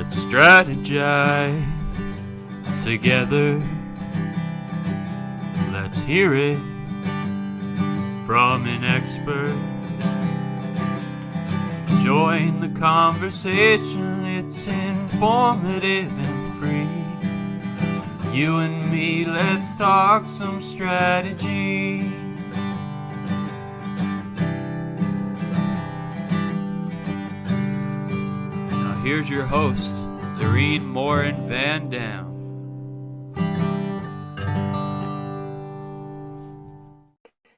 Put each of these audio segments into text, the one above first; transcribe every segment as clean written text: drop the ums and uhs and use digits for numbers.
Let's strategize together. Let's hear it from an expert. Join the conversation, it's informative and free. You and me, let's talk some strategy. Now here's your host, Dorien Morin-van.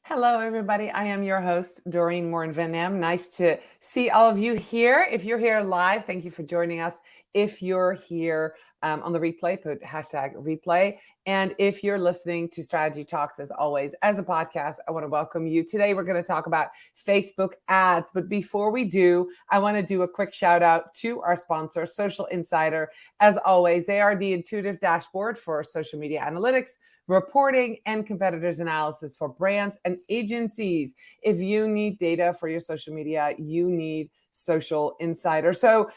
Hello, everybody. I am your host, Dorien Morin-van. Nice to see all of you here. If you're here live, thank you for joining us. If you're here on the replay, put hashtag replay. And if you're listening to Strategy Talks, as always, as a podcast, I want to welcome you. Today, we're going to talk about Facebook ads. But before we do, I want to do a quick shout out to our sponsor, Social Insider. As always, they are the intuitive dashboard for social media analytics, reporting, and competitors analysis for brands and agencies. If you need data for your social media, you need Social Insider. So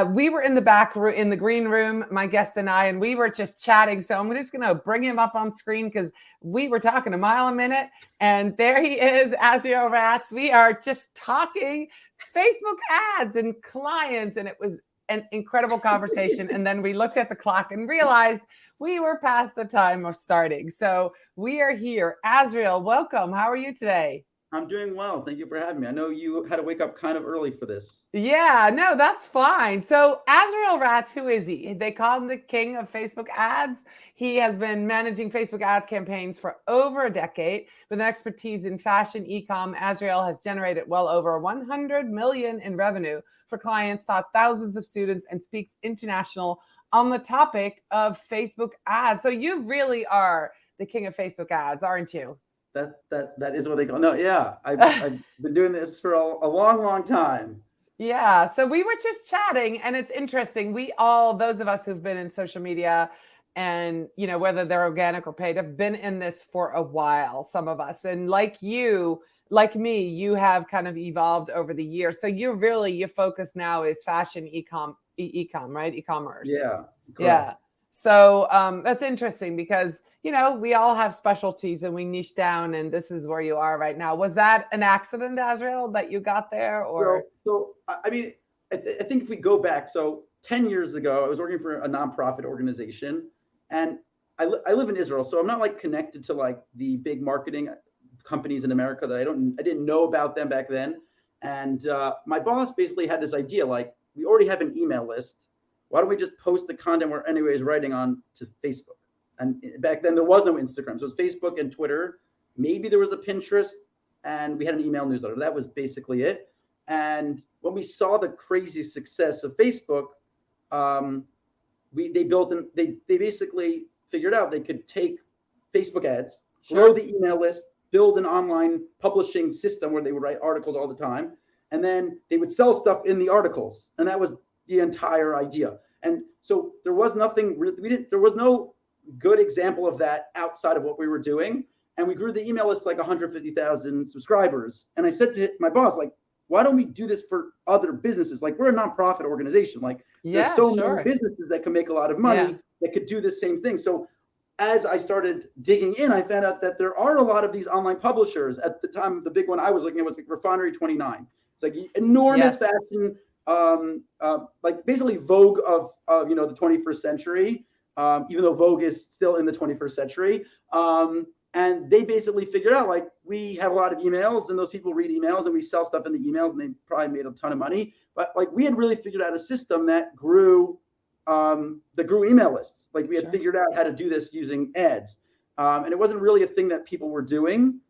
we were in the back room, in the green room, my guest and I, and we were just chatting. So I'm just going to bring him up on screen because we were talking a mile a minute. And there he is, Azriel Ratz. We are just talking Facebook ads and clients. And it was an incredible conversation. And then we looked at the clock and realized we were past the time of starting. So we are here. Azriel, welcome. How are you today? I'm doing well. Thank you for having me. I know you had to wake up kind of early for this. Yeah, no, that's fine. So Azriel Ratz, who is he? They call him the king of Facebook ads. He has been managing Facebook ads campaigns for over a decade. With an expertise in fashion e-com, Azriel has generated well over 100 million in revenue for clients, taught thousands of students, and speaks international on the topic of Facebook ads. So you really are the king of Facebook ads, aren't you? That is what they call. No, yeah, I've been doing this for a long time. Yeah. So we were just chatting, and it's interesting. We all, those of us who've been in social media, and whether they're organic or paid, have been in this for a while. Some of us, and like you, like me, you have kind of evolved over the years. So your focus now is fashion e-com, right? E-commerce. Yeah. Correct. Yeah. So that's interesting because, we all have specialties and we niche down, and this is where you are right now. Was that an accident, Azriel, that you got there? Or So I mean, I think if we go back, so 10 years ago, I was working for a nonprofit organization, and I live in Israel, so I'm not like connected to like the big marketing companies in America that I didn't know about them back then. And my boss basically had this idea, like, we already have an email list. Why don't we just post the content we're anyways writing on to Facebook? And back then there was no Instagram. So it was Facebook and Twitter. Maybe there was a Pinterest, and we had an email newsletter. That was basically it. And when we saw the crazy success of Facebook, they basically figured out they could take Facebook ads, grow the email list, build an online publishing system where they would write articles all the time. And then they would sell stuff in the articles. And that was the entire idea. And so there was nothing, there was no good example of that outside of what we were doing. And we grew the email list like 150,000 subscribers. And I said to my boss, like, why don't we do this for other businesses? Like, we're a nonprofit organization. Like, there's so many businesses that can make a lot of money that could do the same thing. So as I started digging in, I found out that there are a lot of these online publishers. At the time, the big one I was looking at was like Refinery 29. It's like enormous fashion, like basically Vogue of the 21st century, even though Vogue is still in the 21st century. And they basically figured out, like, we have a lot of emails and those people read emails and we sell stuff in the emails and they probably made a ton of money. But like, we had really figured out a system that grew email lists. Like, we had figured out how to do this using ads. And it wasn't really a thing that people were doing.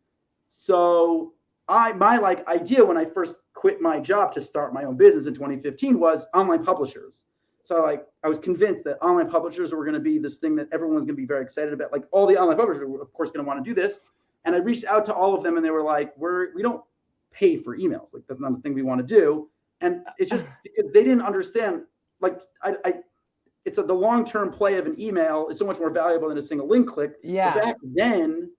So my idea when I first quit my job to start my own business in 2015 was online publishers. So I was convinced that online publishers were going to be this thing that everyone's going to be very excited about. Like, all the online publishers were, of course, going to want to do this. And I reached out to all of them and they were like, we don't pay for emails. Like, that's not a thing we want to do. And it's just because they didn't understand, like, the long-term play of an email is so much more valuable than a single link click. Yeah. But back then,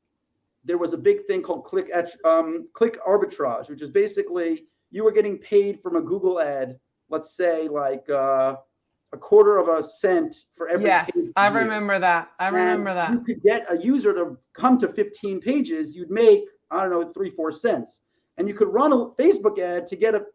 there was a big thing called click arbitrage, which is basically you were getting paid from a Google ad, let's say like a quarter of a cent for every Yes, page. I remember that. You could get a user to come to 15 pages. You'd make, I don't know, 3-4 cents. And you could run a Facebook ad to get a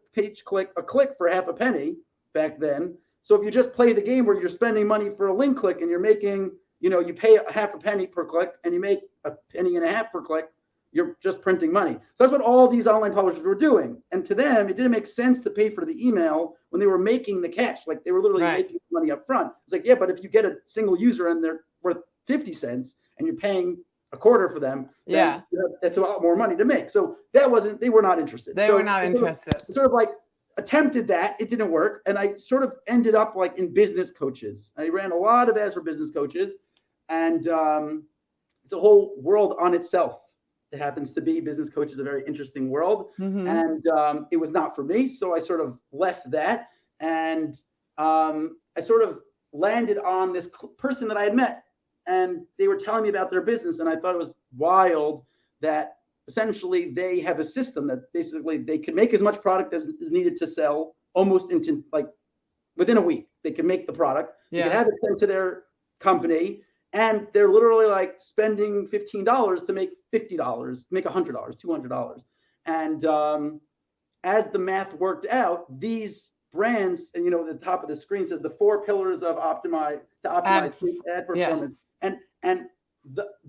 click for half a penny back then. So if you just play the game where you're spending money for a link click and you're making, you pay a half a penny per click and you make a penny and a half per click, you're just printing money. So that's what all these online publishers were doing. And to them, it didn't make sense to pay for the email when they were making the cash. Like they were literally making money up front. It's like, yeah, but if you get a single user and they're worth 50 cents and you're paying a quarter for them, then that's a lot more money to make. So they were not interested. They were not interested. Sort of like attempted that, it didn't work. And I sort of ended up like in business coaches. I ran a lot of ads for business coaches, and it's a whole world on itself. It happens to be business coach is a very interesting world. Mm-hmm. And it was not for me. So I sort of left that, and I sort of landed on this person that I had met, and they were telling me about their business. And I thought it was wild that essentially they have a system that basically they can make as much product as is needed to sell almost into like within a week. They can make the product. They can have it sent to their company. And they're literally like spending $15 to make $50, make $100, $200. And as the math worked out, these brands, and the top of the screen says the 4 pillars of optimize ad performance. And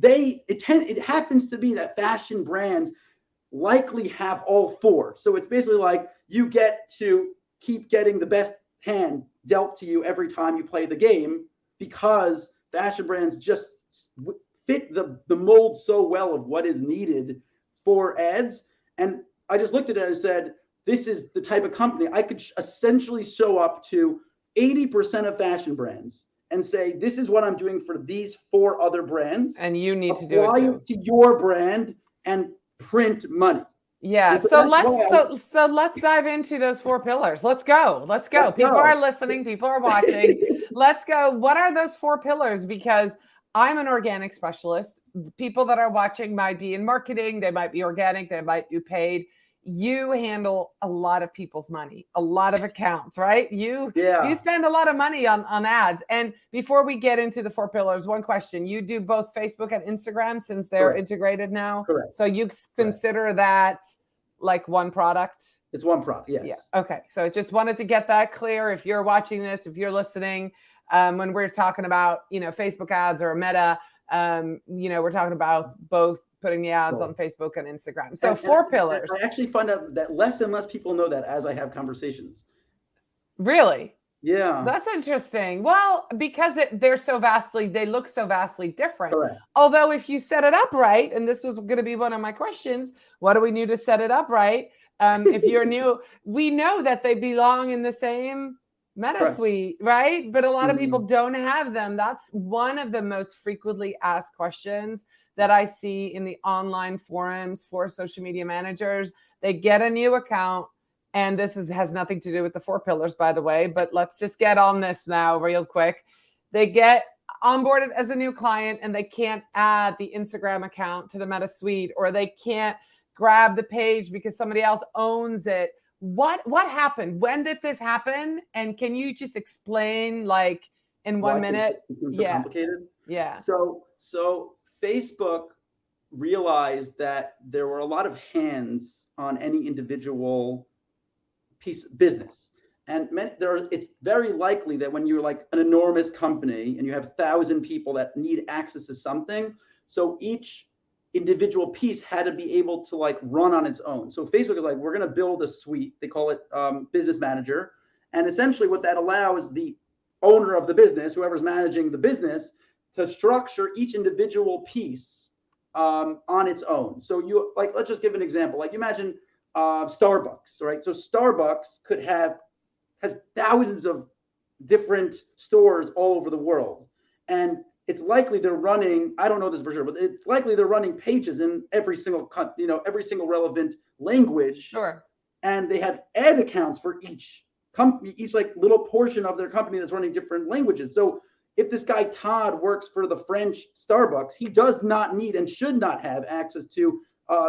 it happens to be that fashion brands likely have all 4. So it's basically like you get to keep getting the best hand dealt to you every time you play the game, because fashion brands just fit the mold so well of what is needed for ads. And I just looked at it and said, this is the type of company I could essentially show up to 80% of fashion brands and say, this is what I'm doing for these 4 other brands. And you need to do it too. too. To your brand and print money. Yeah. So let's dive into those 4 pillars. Let's go. People are listening. People are watching. Let's go. What are those 4 pillars? Because I'm an organic specialist. People that are watching might be in marketing. They might be organic. They might do paid. You handle a lot of people's money, a lot of accounts, right? You spend a lot of money on ads. And before we get into the 4 pillars, one question. You do both Facebook and Instagram since they're integrated now. Correct. So you consider that like one product? It's one product, yes. Yeah. Okay. So I just wanted to get that clear. If you're watching this, if you're listening, when we're talking about, Facebook ads or Meta, we're talking about both putting the ads on Facebook and Instagram. So 4 pillars. I actually find out that less and less people know that as I have conversations. Really? Yeah. That's interesting. Well, because they look so vastly different. Correct. Although if you set it up right, and this was going to be one of my questions, what do we need to set it up right? If you're new, we know that they belong in the same Meta suite, right? But a lot of people don't have them. That's one of the most frequently asked questions that I see in the online forums for social media managers. They get a new account, and this has nothing to do with the 4 pillars, by the way, but let's just get on this now real quick. They get onboarded as a new client and they can't add the Instagram account to the Meta suite, or they can't grab the page because somebody else owns it. What happened? When did this happen? And can you just explain like in 1 minute? It's complicated. Yeah. So Facebook realized that there were a lot of hands on any individual piece of business. And it's very likely that when you're like an enormous company and you have 1,000 people that need access to something, so each individual piece had to be able to like run on its own. So Facebook is like, we're going to build a suite. They call it Business Manager. And essentially what that allows the owner of the business, whoever's managing the business, to structure each individual piece on its own. So let's just give an example. Like imagine Starbucks, right? So Starbucks has thousands of different stores all over the world. And it's likely they're running, I don't know this for sure, but it's likely they're running pages in every single relevant language. Sure. And they have ad accounts for each company, each like little portion of their company that's running different languages. So if this guy Todd works for the French Starbucks, he does not need and should not have access to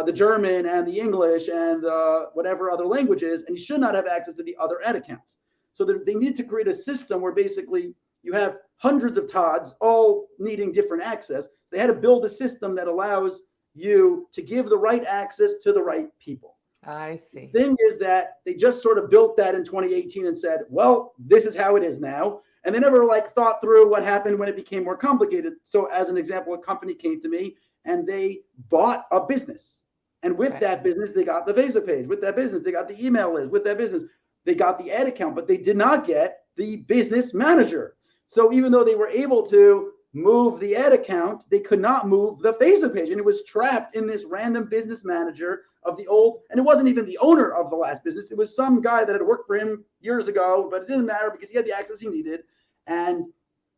the German and the English and whatever other languages, and he should not have access to the other ad accounts. So they needed to create a system where basically you have hundreds of Todds all needing different access. They had to build a system that allows you to give the right access to the right people. I see. The thing is that they just sort of built that in 2018 and said, well, this is how it is now. And they never like thought through what happened when it became more complicated. So as an example, a company came to me and they bought a business. And with that business, they got the Facebook page. With that business, they got the email list. With that business, they got the ad account, but they did not get the business manager. So even though they were able to move the ad account, they could not move the Facebook page. And it was trapped in this random business manager of the old, and it wasn't even the owner of the last business. It was some guy that had worked for him years ago, but it didn't matter because he had the access he needed. And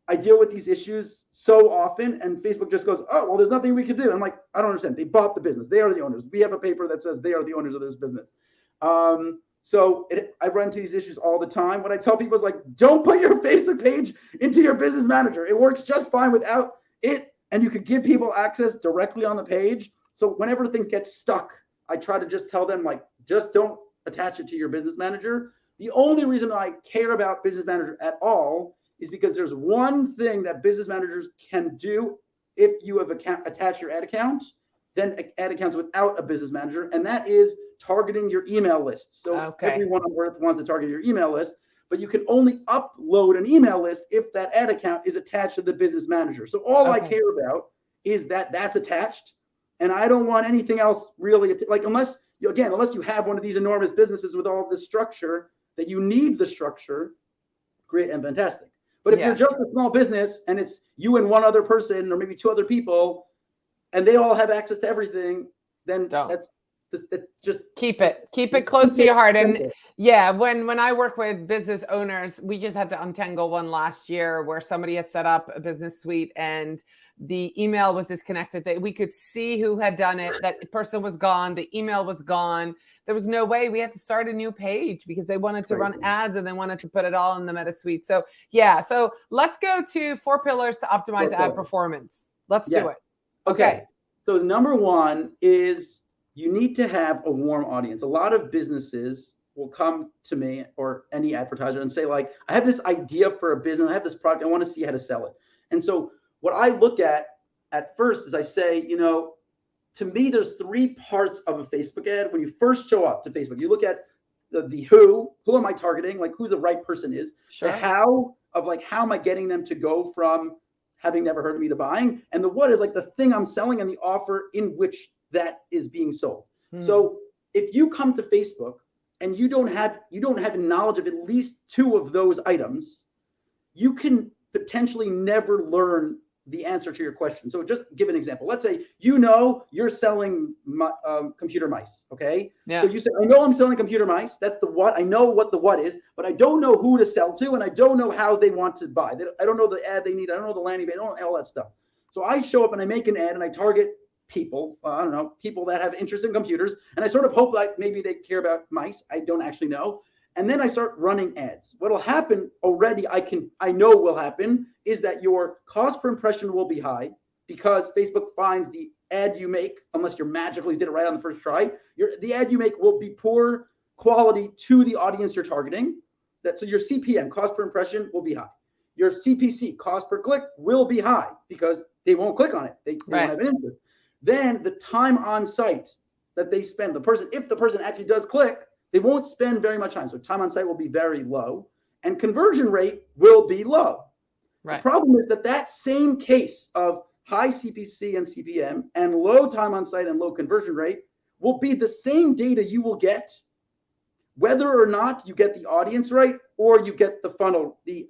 I deal with these issues so often, and Facebook just goes, oh, well, there's nothing we can do. I'm like, I don't understand. They bought the business. They are the owners. We have a paper that says they are the owners of this business. I run into these issues all the time. What I tell people is like, don't put your Facebook page into your business manager. It works just fine without it. And you could give people access directly on the page. So whenever things get stuck, I try to just tell them like, just don't attach it to your business manager. The only reason I care about business manager at all is because there's one thing that business managers can do if you have attached your ad account, then ad accounts without a business manager, and that is targeting your email list. So everyone on earth wants to target your email list, but you can only upload an email list if that ad account is attached to the business manager. So all I care about is that that's attached, and I don't want anything else really, like unless you have one of these enormous businesses with all of this structure that you need the structure, great and fantastic. But if you're just a small business and it's you and one other person or maybe two other people and they all have access to everything, then that's just keep it close to your heart. And when I work with business owners, we just had to untangle one last year where somebody had set up a business suite and the email was disconnected. That we could see who had done it. That person was gone. The email was gone. There was no way. We had to start a new page because they wanted to run ads and they wanted to put it all in the Meta Suite. So so let's go to 4 pillars to optimize ad performance. Let's do it. Okay. So number one is you need to have a warm audience. A lot of businesses will come to me or any advertiser and say like, I have this idea for a business. I have this product. I want to see how to sell it. And so what I look at first is I say, to me, there's 3 parts of a Facebook ad. When you first show up to Facebook, you look at the who am I targeting? Like who the right person is. Sure. The how of like, how am I getting them to go from having never heard of me to buying? And the what is like the thing I'm selling and the offer in which that is being sold. So if you come to Facebook and you don't have knowledge of at least 2 of those items, you can potentially never learn the answer to your question. So just give an example. Let's say you're selling computer mice, okay? Yeah. So you say, I know I'm selling computer mice. That's the what. I know what the what is, but I don't know who to sell to, and I don't know how they want to buy. I don't know the ad they need. I don't know the landing page. I don't know all that stuff. So I show up and I make an ad and I target people, people that have interest in computers, and I sort of hope like maybe they care about mice. I don't actually know. And then I start running ads. What'll happen already, I know will happen, is that your cost per impression will be high because Facebook finds the ad you make, unless you magically did it right on the first try, the ad you make will be poor quality to the audience you're targeting. So your CPM, cost per impression, will be high. Your CPC, cost per click, will be high because they won't click on it. They won't have an interest. Then the time on site that they spend, if the person actually does click, they won't spend very much time. So time on site will be very low and conversion rate will be low. Right. The problem is that same case of high CPC and CPM and low time on site and low conversion rate will be the same data you will get whether or not you get the audience right or you get the funnel, the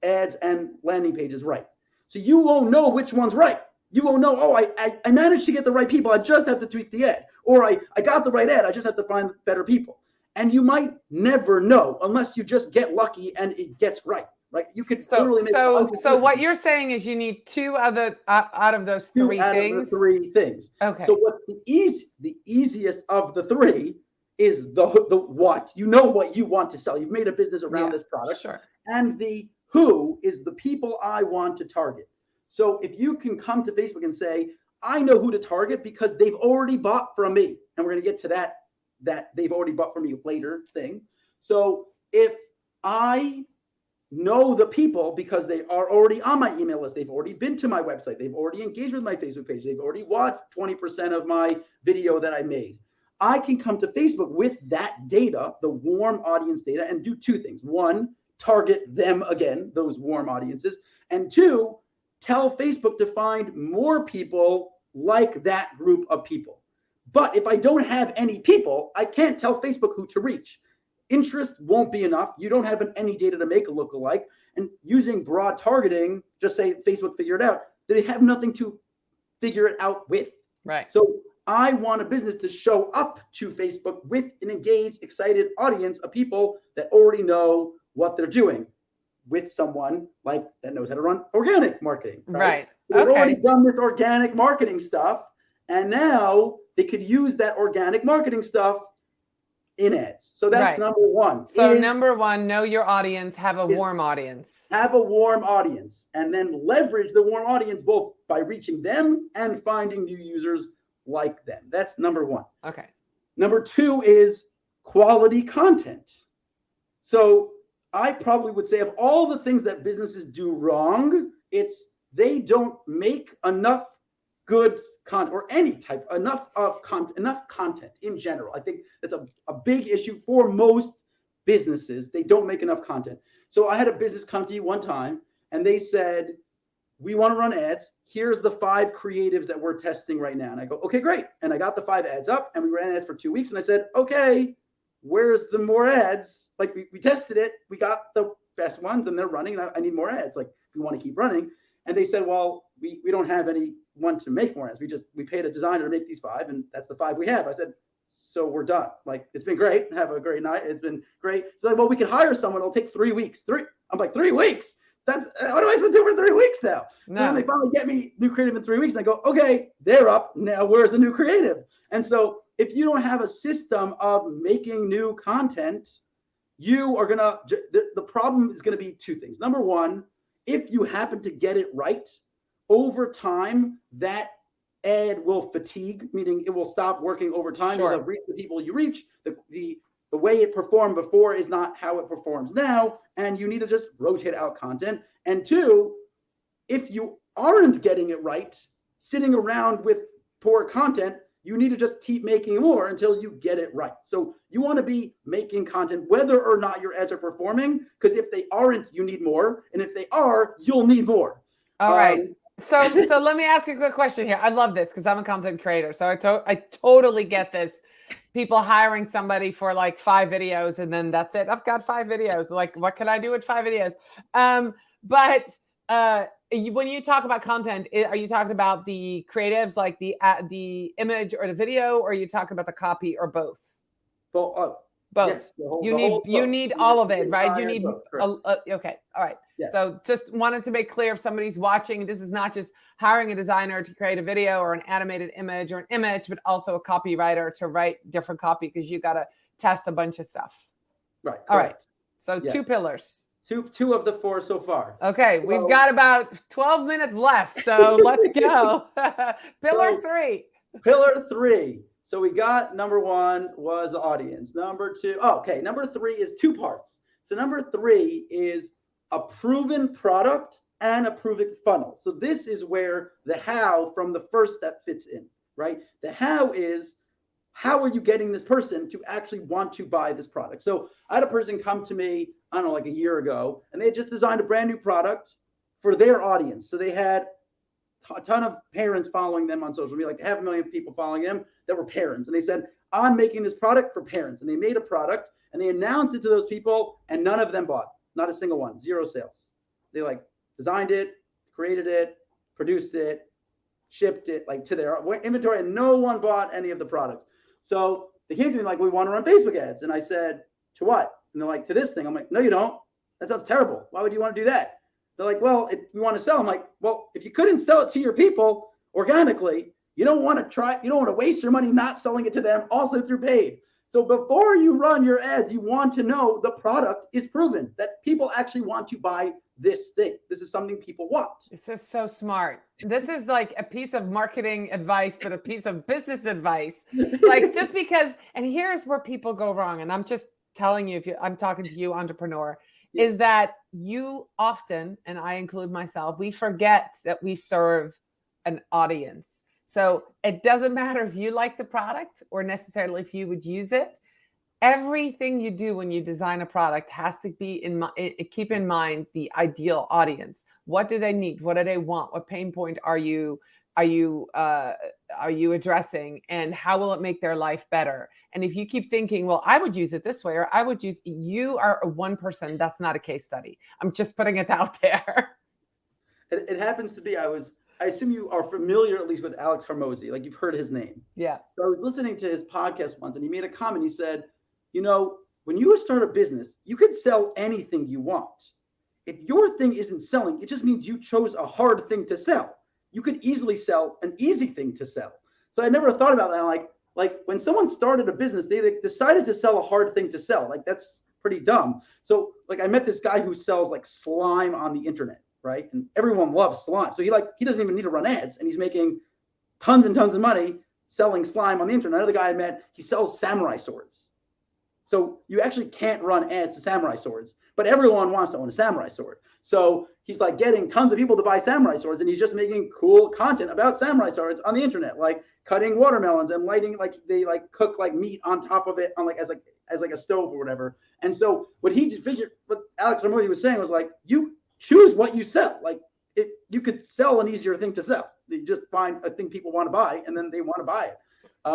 ads and landing pages right. So you won't know which one's right. You won't know, I managed to get the right people. I just have to tweak the ad. Or I got the right ad. I just have to find better people. And you might never know unless you just get lucky and it gets right. Right? You could literally make. So what you're saying is you need 2 other out of those 3 things. Of the 3 things. Okay. So what's the easiest of the 3 is the what. You know what you want to sell. You've made a business around this product. Sure. And the who is the people I want to target. So if you can come to Facebook and say, I know who to target because they've already bought from me. And we're going to get to that they've already bought from me later thing. So if I know the people because they are already on my email list, they've already been to my website, they've already engaged with my Facebook page, they've already watched 20% of my video that I made, I can come to Facebook with that data, the warm audience data, and do two things. One, target them again, those warm audiences. And two, tell Facebook to find more people like that group of people. But if I don't have any people, I can't tell Facebook who to reach. Interest won't be enough. You don't have any data to make a lookalike. And using broad targeting, just say Facebook figure it out, they have nothing to figure it out with. Right. So I want a business to show up to Facebook with an engaged, excited audience of people that already know what they're doing, with someone like that knows how to run organic marketing. Right. They've already done this organic marketing stuff, and now they could use that organic marketing stuff in ads. So that's number one. So number one, know your audience, have a warm audience. Have a warm audience, and then leverage the warm audience both by reaching them and finding new users like them. That's number one. Okay. Number two is quality content. So I probably would say of all the things that businesses do wrong, it's they don't make enough good content or any type, enough content in general. I think that's a big issue for most businesses. They don't make enough content. So I had a business come to you one time and they said, we want to run ads. Here's the 5 creatives that we're testing right now. And I go, okay, great. And I got the 5 ads up and we ran ads for 2 weeks. And I said, okay, where's the more ads? Like we tested it. We got the best ones and they're running. And I need more ads. Like we want to keep running. And they said, well, we don't have anyone to make more ads. We paid a designer to make these 5 and that's the 5 we have. I said, so we're done. Like, it's been great. Have a great night. It's been great. So like, well, we could hire someone. It'll take 3 weeks. I'm like, 3 weeks? That's what am I supposed to do for 3 weeks now? No. So then they finally get me new creative in 3 weeks. And I go, okay, they're up. Now where's the new creative? And so if you don't have a system of making new content, you are the problem is going to be 2 things. Number one, if you happen to get it right, over time, that ad will fatigue, meaning it will stop working over time. Sure. You'll have reached the people you reach. The way it performed before is not how it performs now, and you need to just rotate out content. And 2, if you aren't getting it right, sitting around with poor content, you need to just keep making more until you get it right. So you want to be making content whether or not your ads are performing, because if they aren't, you need more. And if they are, you'll need more. All right. So let me ask you a quick question here. I love this because I'm a content creator. So I totally get this. People hiring somebody for like 5 videos and then that's it. I've got 5 videos. Like, what can I do with 5 videos? But when you talk about content, are you talking about the creatives, like the image or the video, or are you talking about the copy, or both? Both. Yes, you need all of it, right? You need okay. All right. Yes. So just wanted to make clear if somebody's watching, this is not just hiring a designer to create a video or an animated image or an image, but also a copywriter to write different copy, because you got to test a bunch of stuff. Right. All right. So 2 pillars. Two of the 4 so far. Okay, we've got about 12 minutes left, so let's go. Pillar 3. Pillar 3. So we got number 1 was the audience. Number 2. Number 3 is 2 parts. So number 3 is a proven product and a proven funnel. So this is where the how from the first step fits in, right? The how is, how are you getting this person to actually want to buy this product? So I had a person come to me, I don't know, like a year ago, and they had just designed a brand new product for their audience. So they had a ton of parents following them on social media, like 500,000 people following them that were parents. And they said, I'm making this product for parents. And they made a product and they announced it to those people, and none of them bought. Not a single one. 0 sales. They like designed it, created it, produced it, shipped it like to their inventory, and no one bought any of the products. So they came to me like, we want to run Facebook ads. And I said, to what? And they're like, to this thing. I'm like, no, you don't. That sounds terrible. Why would you want to do that? They're like, well, if we want to sell. I'm like, well, if you couldn't sell it to your people organically, you don't want to waste your money not selling it to them also through paid. So before you run your ads, you want to know the product is proven, that people actually want to buy this thing. This is something people want. This is so smart. This is like a piece of marketing advice, but a piece of business advice. Like, just because, and here's where people go wrong. And I'm just telling you, I'm talking to you, entrepreneur, is that you often, and I include myself, we forget that we serve an audience. So it doesn't matter if you like the product or necessarily if you would use it. Everything you do when you design a product has to be keep in mind the ideal audience. What do they need? What do they want? What pain point are you addressing, and how will it make their life better? And if you keep thinking, well, I would use it this way, or I would use, you are one person. That's not a case study. I'm just putting it out there. It happens to be, I assume you are familiar at least with Alex Hormozi, like you've heard his name. Yeah. So I was listening to his podcast once, and he made a comment. He said, when you start a business, you can sell anything you want. If your thing isn't selling, it just means you chose a hard thing to sell. You could easily sell an easy thing to sell. So I never thought about that. Like when someone started a business, they decided to sell a hard thing to sell. Like that's pretty dumb. So like I met this guy who sells like slime on the internet, right? And everyone loves slime. So he doesn't even need to run ads, and he's making tons and tons of money selling slime on the internet. Another guy I met, he sells samurai swords. So you actually can't run ads to samurai swords, but everyone wants to own a samurai sword. So he's like getting tons of people to buy samurai swords, and he's just making cool content about samurai swords on the internet, like cutting watermelons and lighting, like they like cook like meat on top of it on like as a stove or whatever. And so what Alex Hormozi was saying was like, you choose what you sell. Like you could sell an easier thing to sell. You just find a thing people want to buy, and then they want to buy it.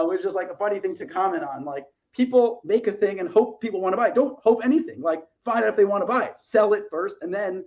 Which is like a funny thing to comment on. Like people make a thing and hope people want to buy it. Don't hope anything. Like find out if they want to buy it. Sell it first, and then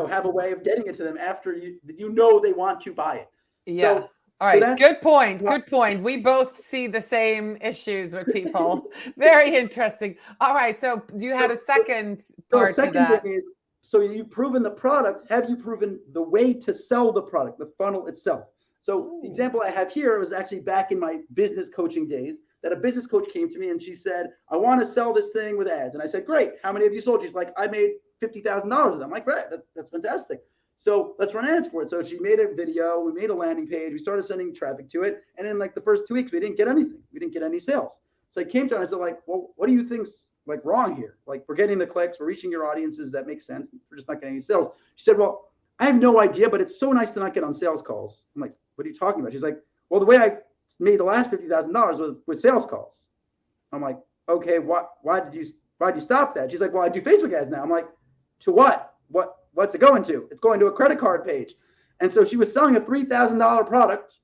have a way of getting it to them after they want to buy it. Yeah. So, all right. So good point. Good point. We both see the same issues with people. Very interesting. All right. So you had a second part to that. Thing is, so you've proven the product. Have you proven the way to sell the product, the funnel itself? So the example I have here was actually back in my business coaching days, that a business coach came to me and she said, I want to sell this thing with ads. And I said, great. How many have you sold? She's like, I made $50,000 of them. I'm like, great. That's fantastic. So let's run ads for it. So she made a video. We made a landing page. We started sending traffic to it. And in like the first 2 weeks, we didn't get anything. We didn't get any sales. So I came to her and I said, like, well, what do you think's like wrong here? Like, we're getting the clicks. We're reaching your audiences. That makes sense. We're just not getting any sales. She said, well, I have no idea, but it's so nice to not get on sales calls. I'm like, what are you talking about? She's like, well, the way I made the last $50,000 was with sales calls. I'm like, okay, why did you stop that? She's like, well, I do Facebook ads now. I'm like, to what? What's it going to? It's going to a credit card page. And so she was selling a $3,000 product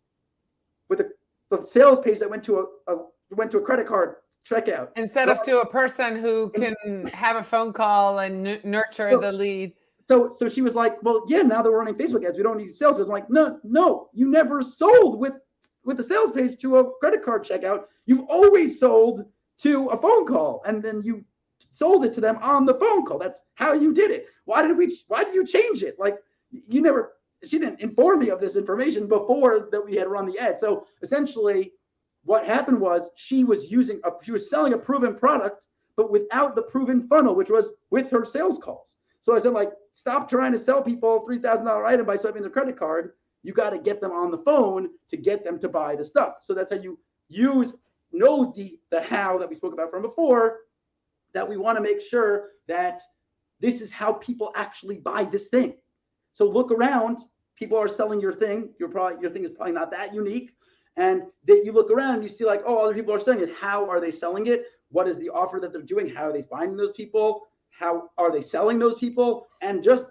with a sales page that went to a credit card checkout. Instead of to a person who can have a phone call and nurture the lead. So she was like, well, yeah, now that we're running Facebook ads, we don't need sales. I was like, no, you never sold with the sales page to a credit card checkout. You've always sold to a phone call, and then you sold it to them on the phone call. That's how you did it. Why did you change it? Like she didn't inform me of this information before that we had run the ad. So essentially what happened was she was selling a proven product, but without the proven funnel, which was with her sales calls. So I said, like, stop trying to sell people a $3,000 item by swiping their credit card. You got to get them on the phone to get them to buy the stuff. So that's how you know the how that we spoke about from before, that we want to make sure that this is how people actually buy this thing. So look around, people are selling your thing. Your thing is probably not that unique. And that you look around and you see like, oh, other people are selling it. How are they selling it? What is the offer that they're doing? How are they finding those people? How are they selling those people? And just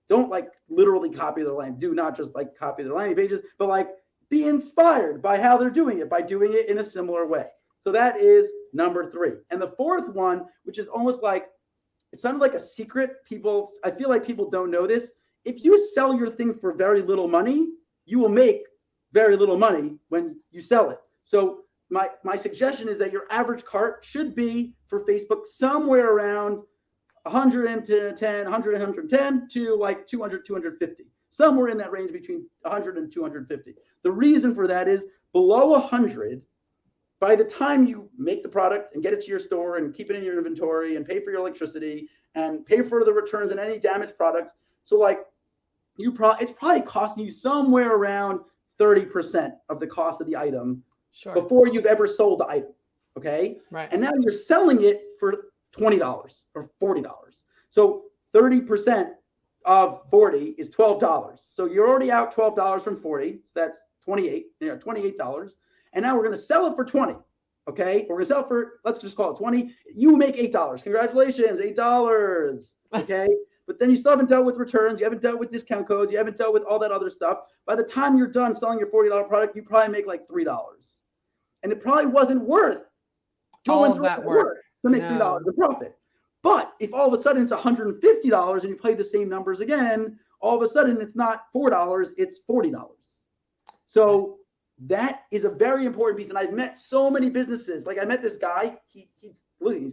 don't like literally copy their landing. Do not just like copy their landing pages, but like be inspired by how they're doing it, by doing it in a similar way. So that is number 3. And the fourth one, which is almost like, it sounded like a secret. I feel like people don't know this. If you sell your thing for very little money, you will make very little money when you sell it. So my suggestion is that your average cart should be for Facebook somewhere around 110 to like 200, 250, somewhere in that range between 100 and 250. The reason for that is below 100, by the time you make the product and get it to your store and keep it in your inventory and pay for your electricity and pay for the returns and any damaged products. So like it's probably costing you somewhere around 30% of the cost of the item before you've ever sold the item. Okay. Right. And now you're selling it for $20 or $40. So 30% of 40 is $12. So you're already out $12 from 40. So that's $28. And now we're going to sell it for 20. Okay. We're going to sell it for, let's just call it 20. You make $8. Congratulations, $8. Okay. But then you still haven't dealt with returns. You haven't dealt with discount codes. You haven't dealt with all that other stuff. By the time you're done selling your $40 product, you probably make like $3. And it probably wasn't worth going through that work to make $3 of profit. But if all of a sudden it's $150 and you play the same numbers again, all of a sudden it's not $4, it's $40. So that is a very important piece. And I've met so many businesses. Like I met this guy, he's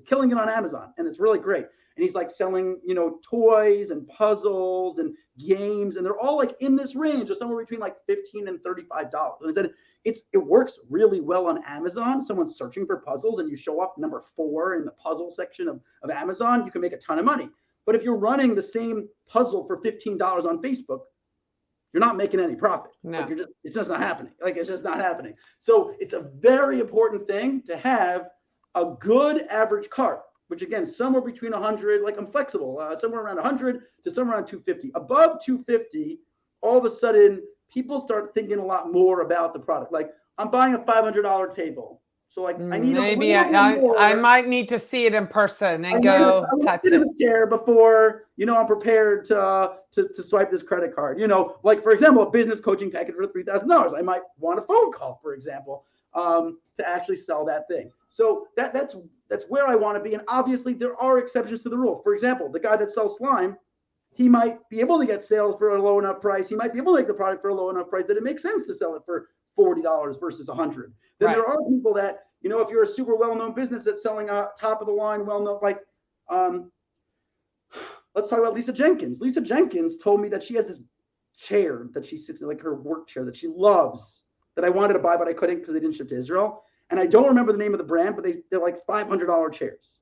killing it on Amazon, and it's really great. And he's like selling, toys and puzzles and games, and they're all like in this range of somewhere between like $15 and $35. And I said, it works really well on Amazon. Someone's searching for puzzles and you show up number 4 in the puzzle section of Amazon, you can make a ton of money. But if you're running the same puzzle for $15 on Facebook, you're not making any profit. No. Like it's just not happening. It's just not happening. So it's a very important thing to have a good average cart, which again, somewhere between 100, like I'm flexible, somewhere around 100 to somewhere around 250. Above 250, all of a sudden, people start thinking a lot more about the product. Like I'm buying a $500 table. So like I need maybe I might need to see it in person and go touch it. Chair before, I'm prepared to swipe this credit card. Like for example, a business coaching package for $3,000. I might want a phone call, for example, to actually sell that thing. So that's where I want to be. And obviously there are exceptions to the rule. For example, the guy that sells slime, he might be able to get sales for a low enough price. He might be able to make the product for a low enough price that it makes sense to sell it for $40 versus $100. Then there are people that, if you're a super well-known business that's selling a top of the line, well-known, like, let's talk about Lisa Jenkins. Lisa Jenkins told me that she has this chair that she sits in, like her work chair that she loves, that I wanted to buy, but I couldn't because they didn't ship to Israel. And I don't remember the name of the brand, but they're like $500 chairs.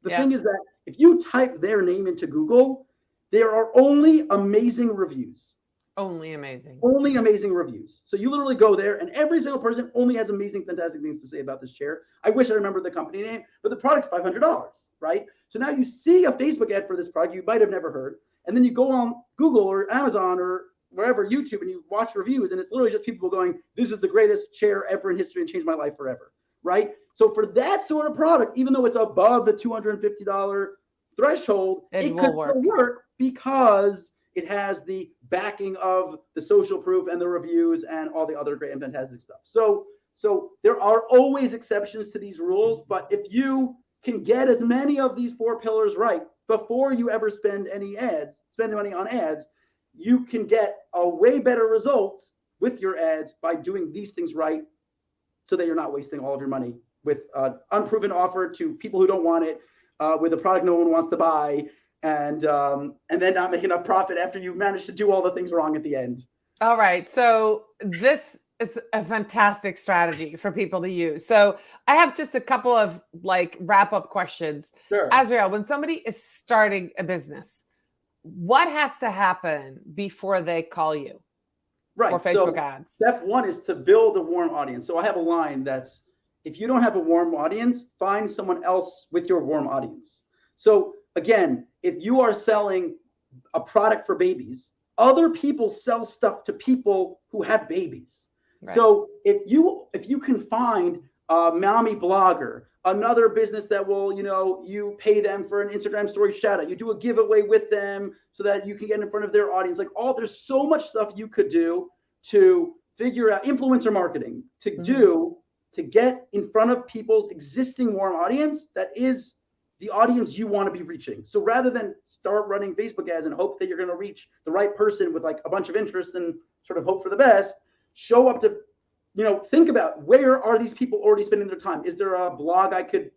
The thing is that if you type their name into Google, there are only amazing reviews. Only amazing reviews. So you literally go there and every single person only has amazing, fantastic things to say about this chair. I wish I remembered the company name, but the product's $500, right? So now you see a Facebook ad for this product you might have never heard. And then you go on Google or Amazon or wherever, YouTube, and you watch reviews, and it's literally just people going, this is the greatest chair ever in history and changed my life forever, right? So for that sort of product, even though it's above the $250 threshold, it could work because it has the backing of the social proof and the reviews and all the other great and fantastic stuff. So there are always exceptions to these rules, but if you can get as many of these 4 pillars right before you ever spend money on ads, you can get a way better result with your ads by doing these things right, so that you're not wasting all of your money with an unproven offer to people who don't want it, with a product no one wants to buy, and then not making enough profit after you managed to do all the things wrong at the end. All right. So this is a fantastic strategy for people to use. So I have just a couple of like wrap-up questions. Sure. Azriel, when somebody is starting a business, what has to happen before they call you for Facebook ads? Step 1 is to build a warm audience. So I have a line that's, if you don't have a warm audience, find someone else with your warm audience. So again, if you are selling a product for babies, other people sell stuff to people who have babies. Right. So if you can find a mommy blogger, another business that will, you pay them for an Instagram story shout out, you do a giveaway with them so that you can get in front of their audience. There's so much stuff you could do to figure out influencer marketing to get in front of people's existing warm audience that is the audience you want to be reaching. So rather than start running Facebook ads and hope that you're going to reach the right person with like a bunch of interests and sort of hope for the best, show up to, think about where are these people already spending their time? Is there a blog I could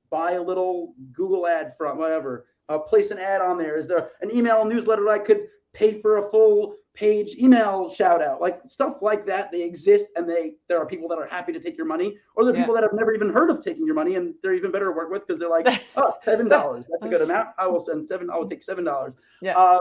buy a little Google ad from, whatever, place an ad on there? Is there an email newsletter that I could pay for a full page email shout out? Like stuff like that, they exist, and there are people that are happy to take your money, or there are people that have never even heard of taking your money, and they're even better to work with because they're like, oh, $7, that's a good amount. I will take $7. Yeah.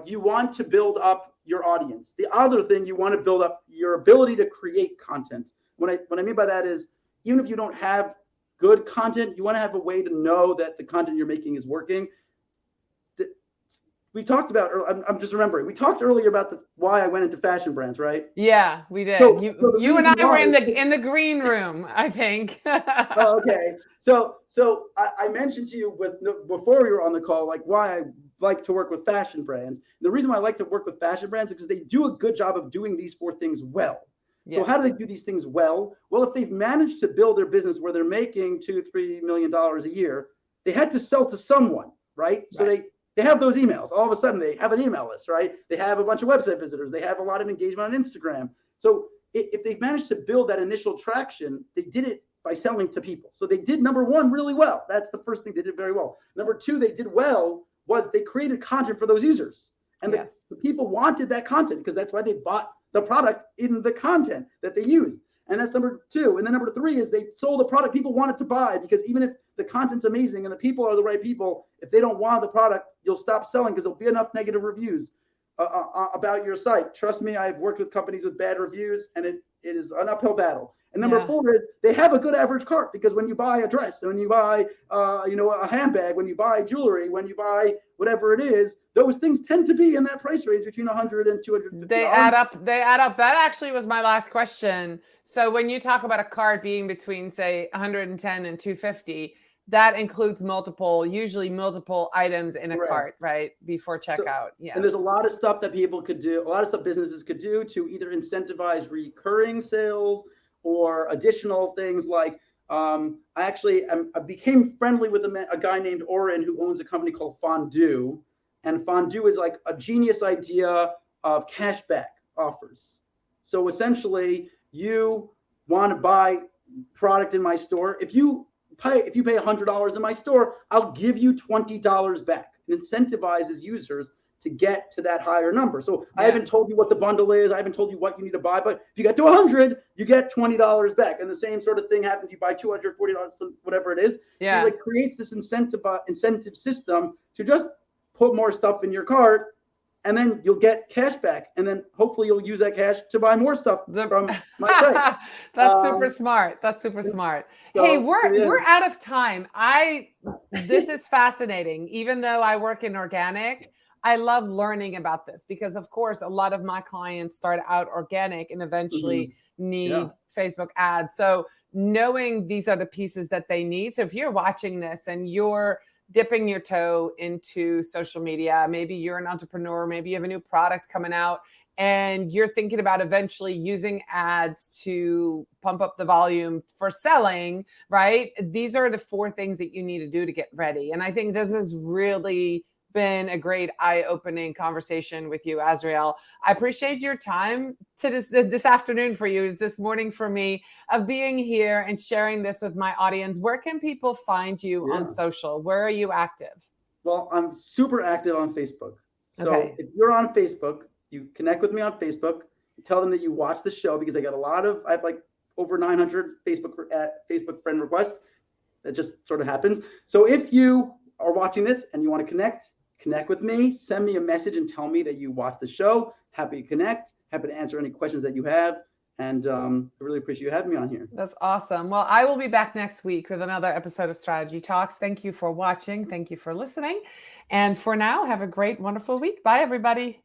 You want to build up your audience. The other thing, you want to build up your ability to create content. What I mean by that is, even if you don't have good content, you want to have a way to know that the content you're making is working. We talked about, I'm just remembering, we talked earlier about why I went into fashion brands, right? Yeah, we did. So you and I were in the green room, I think. Oh, okay. So I mentioned to you before we were on the call, like why I like to work with fashion brands. The reason why I like to work with fashion brands is because they do a good job of doing these 4 things well. Yes. So how do they do these things well? Well, if they've managed to build their business where they're making $2-3 million a year, they had to sell to someone, right? So they have those emails. All of a sudden, they have an email list, right? They have a bunch of website visitors. They have a lot of engagement on Instagram. So if they've managed to build that initial traction, they did it by selling to people. So they did number 1 really well. That's the first thing they did very well. Number 2, they did well was they created content for those users. And the people wanted that content because that's why they bought the product in the content that they used. And that's number 2. And then number 3 is they sold the product people wanted to buy, because even if the content's amazing and the people are the right people, if they don't want the product, you'll stop selling because there'll be enough negative reviews about your site. Trust me, I've worked with companies with bad reviews, and it is an uphill battle. And number 4 is they have a good average cart, because when you buy a dress, when you buy a handbag, when you buy jewelry, when you buy whatever it is, those things tend to be in that price range between $100 and $250. They add up. That actually was my last question. So when you talk about a cart being between, say, $110 and $250, that includes usually multiple items in a cart, right? Before checkout. And there's a lot of stuff that people could do, a lot of stuff businesses could do to either incentivize recurring sales or additional things like, I became friendly with a guy named Oren who owns a company called Fondue. And Fondue is like a genius idea of cashback offers. So essentially, you want to buy product in my store. If you pay $100 in my store, I'll give you $20 back. It incentivizes users to get to that higher number. So I haven't told you what the bundle is. I haven't told you what you need to buy, but if you get to 100, you get $20 back. And the same sort of thing happens. You buy $240, whatever it is. Yeah. So it creates this incentive system to just put more stuff in your cart, and then you'll get cash back. And then hopefully you'll use that cash to buy more stuff from my site. That's super smart. That's super smart. So, hey, we're out of time. This is fascinating. Even though I work in organic, I love learning about this, because of course a lot of my clients start out organic and eventually need Facebook ads. So knowing these are the pieces that they need. So if you're watching this and you're dipping your toe into social media, maybe you're an entrepreneur, maybe you have a new product coming out and you're thinking about eventually using ads to pump up the volume for selling, right? These are the 4 things that you need to do to get ready. And I think this has really been a great eye-opening conversation with you, Azriel. I appreciate your time this afternoon for you, this morning for me, of being here and sharing this with my audience. Where can people find you on social? Where are you active? Well, I'm super active on Facebook. So if you're on Facebook, you connect with me on Facebook, you tell them that you watch the show, because I have like over 900 Facebook friend requests. That just sort of happens. So if you are watching this and you want to connect with me, send me a message and tell me that you watch the show. Happy to connect, happy to answer any questions that you have. And I really appreciate you having me on here. That's awesome. Well, I will be back next week with another episode of Strategy Talks. Thank you for watching. Thank you for listening. And for now, have a great, wonderful week. Bye, everybody.